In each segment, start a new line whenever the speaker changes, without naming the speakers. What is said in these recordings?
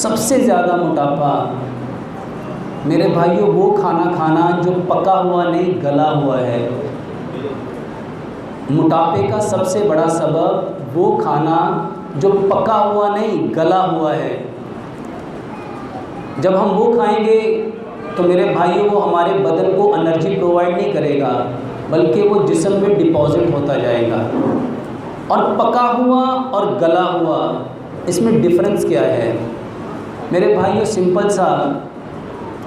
सबसे ज़्यादा मोटापा मेरे भाइयों वो खाना खाना जो पका हुआ नहीं गला हुआ है। मोटापे का सबसे बड़ा सबब वो खाना जो पका हुआ नहीं गला हुआ है। जब हम वो खाएंगे तो मेरे भाइयों वो हमारे बदन को एनर्जी प्रोवाइड नहीं करेगा, बल्कि वो जिस्म में डिपॉजिट होता जाएगा। और पका हुआ और गला हुआ इसमें डिफरेंस क्या है मेरे भाइयों? सिंपल सा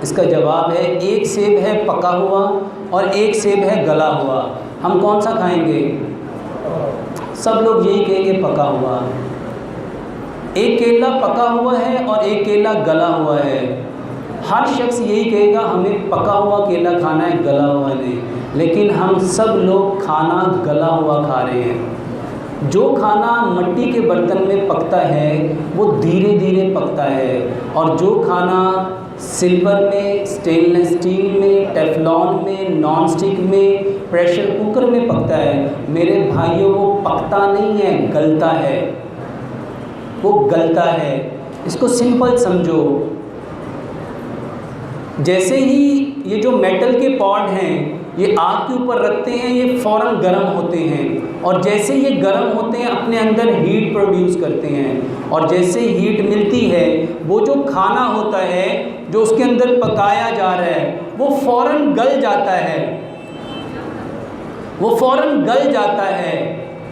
इसका जवाब है, एक सेब है पका हुआ और एक सेब है गला हुआ। हम कौन सा खाएंगे? सब लोग यही कहेंगे पका हुआ। एक केला पका हुआ है और एक केला गला हुआ है। हर शख्स यही कहेगा हमें पका हुआ केला खाना है, गला हुआ नहीं। लेकिन हम सब लोग खाना गला हुआ खा रहे हैं। जो खाना मिट्टी के बर्तन में पकता है वो धीरे धीरे पकता है, और जो खाना सिल्वर में, स्टेनलेस स्टील में, टेफलॉन में, नॉन स्टिक में, प्रेशर कुकर में पकता है मेरे भाइयों वो पकता नहीं है, गलता है। वो गलता है। इसको सिंपल समझो, जैसे ही ये जो मेटल के पॉट हैं ये आग के ऊपर रखते हैं, ये फ़ौरन गर्म होते हैं, और जैसे ये गर्म होते हैं अपने अंदर हीट प्रोड्यूस करते हैं, और जैसे हीट मिलती है वो जो खाना होता है जो उसके अंदर पकाया जा रहा है वो फ़ौरन गल जाता है। वो फ़ौरन गल जाता है।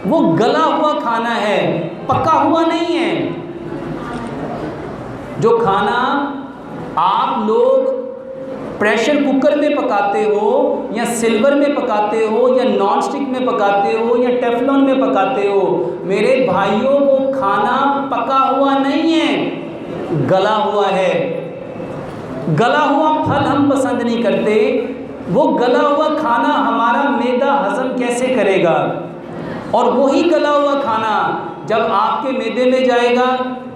वो गला हुआ खाना है, पका हुआ नहीं है। जो खाना आप लोग प्रेशर कुकर में पकाते हो या सिल्वर में पकाते हो या नॉन स्टिक में पकाते हो या टेफलॉन में पकाते हो मेरे भाइयों वो खाना पका हुआ नहीं है, गला हुआ है। गला हुआ फल हम पसंद नहीं करते। वो गला हुआ खाना हमारा मैदा हजम कैसे करेगा? और वही गला हुआ खाना जब आपके मैदे में जाएगा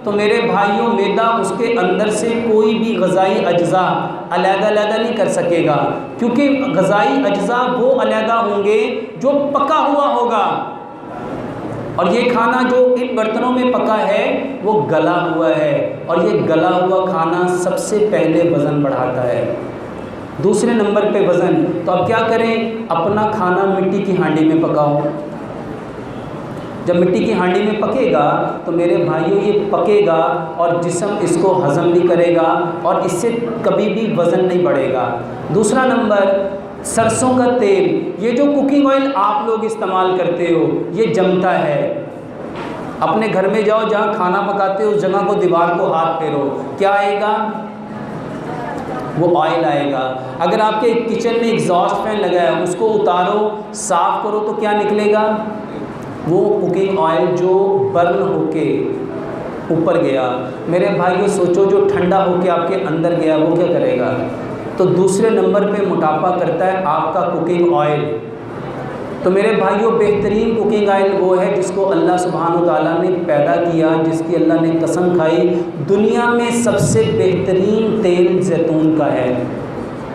तो मेरे भाइयों मैदा उसके अंदर से कोई भी ग़ज़ाई अज्ज़ा अलग-अलग नहीं कर सकेगा, क्योंकि ग़ज़ाई अज्ज़ा वो अलग होंगे जो पका हुआ होगा। और ये खाना जो इन बर्तनों में पका है वो गला हुआ है, और ये गला हुआ खाना सबसे पहले वज़न बढ़ाता है। दूसरे नंबर पे वज़न। तो अब क्या करें? अपना खाना मिट्टी की हांडी में पकाओ। जब मिट्टी की हांडी में पकेगा तो मेरे भाइयों ये पकेगा और जिस्म इसको हज़म भी करेगा, और इससे कभी भी वज़न नहीं बढ़ेगा। दूसरा नंबर, सरसों का तेल। ये जो कुकिंग ऑयल आप लोग इस्तेमाल करते हो ये जमता है। अपने घर में जाओ, जहाँ खाना पकाते हो उस जगह को, दीवार को हाथ फेरो, क्या आएगा? वो ऑयल आएगा। अगर आपके किचन में एग्जॉस्ट फैन लगा है उसको उतारो, साफ़ करो, तो क्या निकलेगा? वो कुकिंग ऑयल जो बर्न होके ऊपर गया। मेरे भाइयों सोचो, जो ठंडा होके आपके अंदर गया वो क्या करेगा? तो दूसरे नंबर पे मोटापा करता है आपका कुकिंग ऑयल। तो मेरे भाइयों बेहतरीन कुकिंग ऑयल वो है जिसको अल्लाह सुब्हान व तआला ने पैदा किया, जिसकी अल्लाह ने कसम खाई, दुनिया में सबसे बेहतरीन तेल जैतून का है।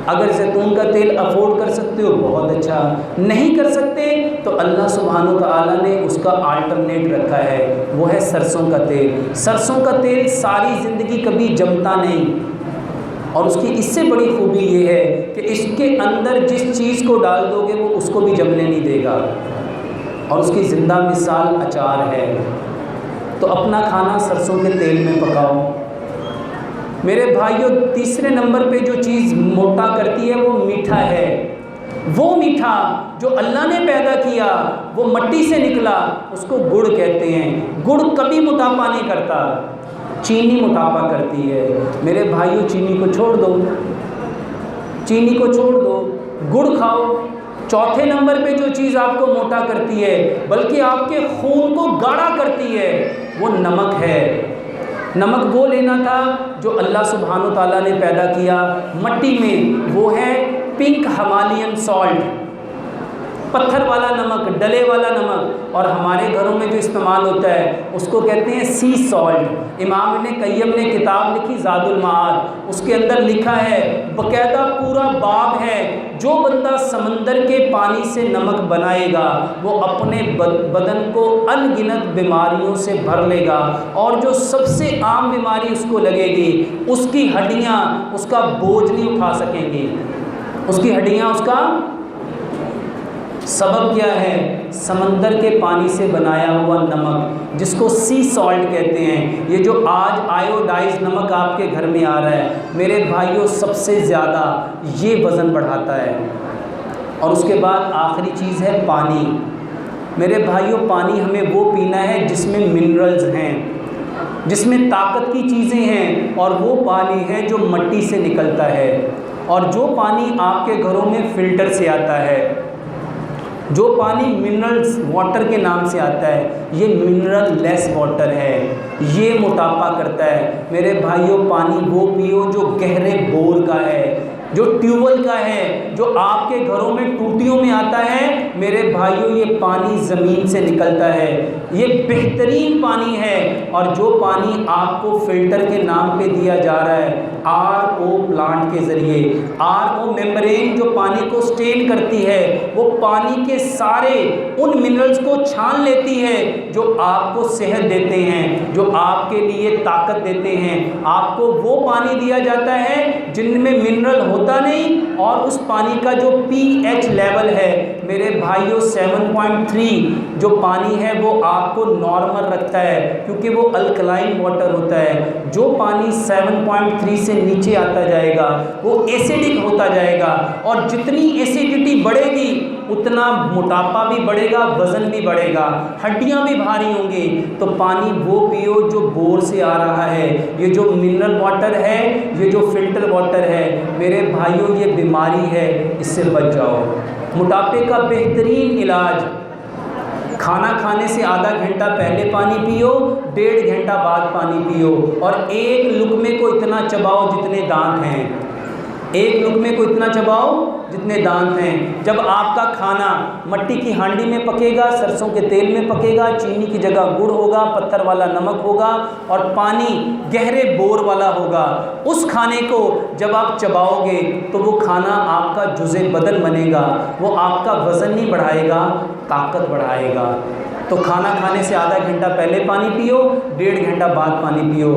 अगर जैतून का तेल अफोर्ड कर सकते हो बहुत अच्छा, नहीं कर सकते तो अल्लाह सुब्हानहू व तआला ने उसका अल्टरनेट रखा है, वो है सरसों का तेल। सरसों का तेल सारी ज़िंदगी कभी जमता नहीं, और उसकी इससे बड़ी खूबी ये है कि इसके अंदर जिस चीज़ को डाल दोगे वो उसको भी जमने नहीं देगा, और उसकी ज़िंदा मिसाल अचार है। तो अपना खाना सरसों के तेल में पकाओ। मेरे भाइयों तीसरे नंबर पे जो चीज़ मोटा करती है वो मीठा है। वो मीठा जो अल्लाह ने पैदा किया, वो मिट्टी से निकला, उसको गुड़ कहते हैं। गुड़ कभी मोटापा नहीं करता, चीनी मोटापा करती है। मेरे भाइयों चीनी को छोड़ दो, चीनी को छोड़ दो, गुड़ खाओ। चौथे नंबर पे जो चीज़ आपको मोटा करती है बल्कि आपके खून को गाढ़ा करती है वो नमक है। नमक वो लेना था जो अल्लाह सुब्हान व तआला ने पैदा किया मिट्टी में, वो है पिंक हिमालयन सॉल्ट। पत्थर वाला नमक, डले वाला नमक, और हमारे घरों में जो इस्तेमाल होता है उसको कहते हैं सी सॉल्ट। इमाम इब्न क़य्यम ने किताब लिखी ज़ादुल मआद, उसके अंदर लिखा है, बाकायदा पूरा बाब है, जो बंदा समंदर के पानी से नमक बनाएगा वो अपने बदन को अनगिनत बीमारियों से भर लेगा, और जो सबसे आम बीमारी उसको लगेगी उसकी हड्डियाँ उसका बोझ नहीं उठा सकेंगी। उसकी हड्डियाँ उसका सबब क्या है? समंदर के पानी से बनाया हुआ नमक, जिसको सी सॉल्ट कहते हैं। ये जो आज आयोडाइज नमक आपके घर में आ रहा है मेरे भाइयों, सबसे ज़्यादा ये वज़न बढ़ाता है। और उसके बाद आखिरी चीज़ है पानी। मेरे भाइयों, पानी हमें वो पीना है जिसमें मिनरल्स हैं, जिसमें ताकत की चीज़ें हैं, और वो पानी है जो मिट्टी से निकलता है। और जो पानी आपके घरों में फ़िल्टर से आता है, जो पानी मिनरल्स वाटर के नाम से आता है, ये मिनरल लेस वाटर है, ये मोटापा करता है। मेरे भाइयों, पानी वो पियो जो गहरे बोर का है, जो ट्यूबवेल का है, जो आपके घरों में टूटियों में आता है। मेरे भाइयों, ये पानी ज़मीन से निकलता है, ये बेहतरीन पानी है। और जो पानी आपको फ़िल्टर के नाम पे दिया जा रहा है RO प्लांट के ज़रिए, RO मेम्ब्रेन जो पानी को स्टेन करती है, वो पानी के सारे उन मिनरल्स को छान लेती है जो आपको सेहत देते हैं, जो आपके लिए ताकत देते हैं। आपको वो पानी दिया जाता है जिनमें मिनरल होता नहीं, और उस पानी का जो pH लेवल है मेरे भाइयों 7.3 जो पानी है वो आपको नॉर्मल रखता है, क्योंकि वो अल्कलाइन वाटर होता है। जो पानी 7.3 से नीचे आता जाएगा वो एसिडिक होता जाएगा, और जितनी एसिडिटी बढ़ेगी उतना मोटापा भी बढ़ेगा, वज़न भी बढ़ेगा, हड्डियां भी भारी होंगी। तो पानी वो पियो जो बोर से आ रहा है। ये जो मिनरल वाटर है, ये जो फ़िल्टर वाटर है मेरे भाइयों, ये बीमारी है, इससे बच जाओ। मोटापे का बेहतरीन इलाज, खाना खाने से आधा घंटा पहले पानी पियो, 1.5 घंटा बाद पानी पियो, और एक लुक़मे को इतना चबाओ जितने दांत हैं। एक लुक़मे को इतना चबाओ जितने दांत हैं। जब आपका खाना मिट्टी की हांडी में पकेगा, सरसों के तेल में पकेगा, चीनी की जगह गुड़ होगा, पत्थर वाला नमक होगा, और पानी गहरे बोर वाला होगा, उस खाने को जब आप चबाओगे तो वो खाना आपका जुज़े बदन बनेगा। वो आपका वज़न नहीं बढ़ाएगा, ताकत बढ़ाएगा। तो खाना खाने से आधा घंटा पहले पानी पियो, 1.5 घंटा बाद पानी पियो।